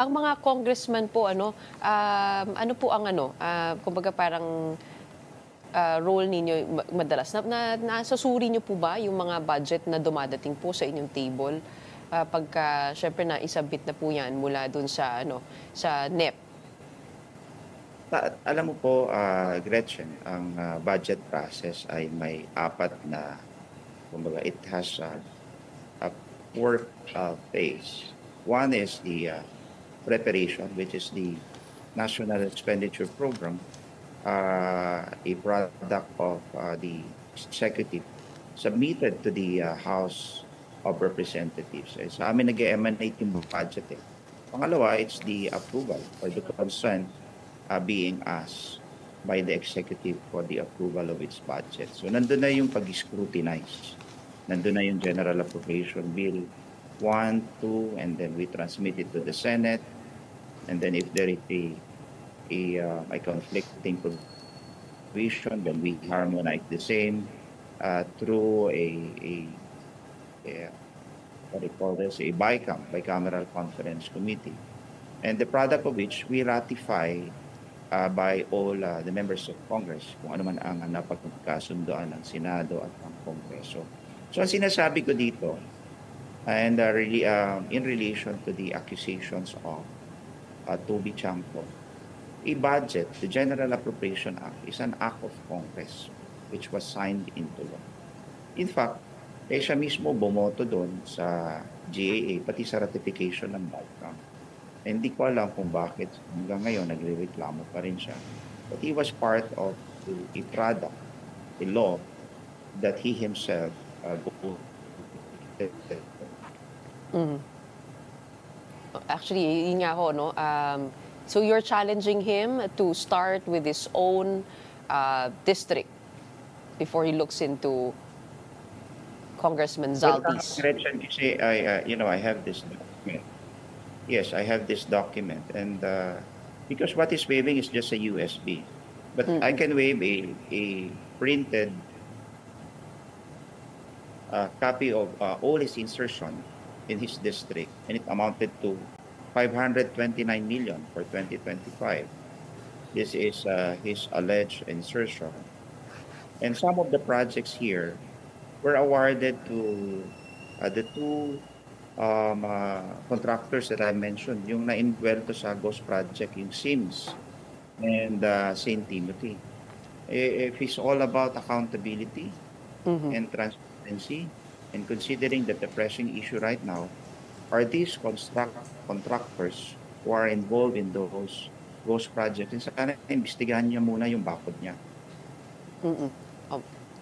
Ang mga congressman po ano po ang kumbaga parang, role ninyo madalas nasusuri niyo po ba yung mga budget na dumadating po sa inyong table, pagka siyempre naisabit na po 'yan mula dun sa sa NEP? Alam mo po, Gretchen, ang budget process ay may apat na, kumbaga, it has a four phase. One is the preparation, which is the National Expenditure Program, a product of the executive submitted to the House of Representatives. Sa amin nag-emanate yung budget eh. Pangalawa, it's the approval or the consent being asked by the executive for the approval of its budget. So nandun na yung pag-scrutinize. Nandun na yung General Appropriation Bill 1, 2, and then we transmit it to the Senate. And then if there is a conflicting provision, then we harmonize the same through what do you call this, a bicameral conference committee. And the product of which we ratify by all the members of Congress, kung ano man ang napagkasundoan ng Senado at ng Kongreso. So ang sinasabi ko dito, and really in relation to the accusations of Toby Chanco, a budget, the General Appropriation Act, is an act of Congress which was signed into law. In fact, siya mismo bumoto doon sa GAA, pati sa ratification ng BICAM. Hindi ko alam kung bakit hanggang ngayon nagrereklamo pa rin siya. But he was part of a product, a law that he himself Actually, yun nga ho, no? So you're challenging him to start with his own district before he looks into Congressman Zaldi's. Gretchen, kasi I have this document. Yes, I have this document, and because what is waiving is just a USB, but I can waive a printed copy of all his insertion in his district, and it amounted to 529 million for 2025. This is his alleged insertion, and some of the projects here were awarded to the two contractors that I mentioned, yung na-involved sa Ghost Project, yung SIMS and St. Timothy. If it's all about accountability and transparency, and considering that the pressing issue right now are these contractors who are involved in those Ghost Projects, and sana imbestigahan niya muna yung bakod niya.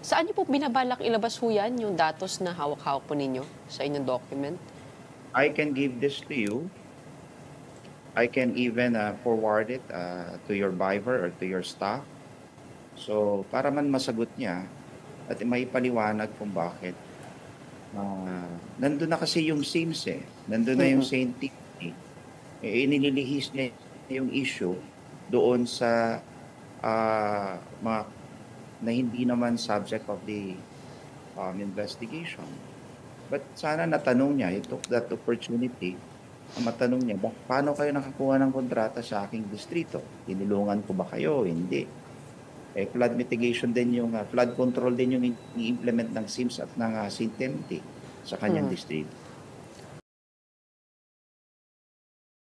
Saan niyo po binabalak ilabas ho yan, yung datos na hawak-hawak po ninyo sa inyong document? I can give this to you. I can even forward it to your Viber or to your staff. So, para man masagot niya at may paliwanag kung bakit. Nandun na kasi yung SIMS eh. Nandun na yung St. Timothy. Inililihis niya yung issue doon sa mga na hindi naman subject of the investigation. But sana natanong niya, he took that opportunity, matanong niya, paano kayo nakakuha ng kontrata sa aking distrito? Tinulungan ko ba kayo? Hindi. Flood mitigation din yung, flood control din yung i-implement ng SIMS at ng St. Timothy sa kanyang distrito.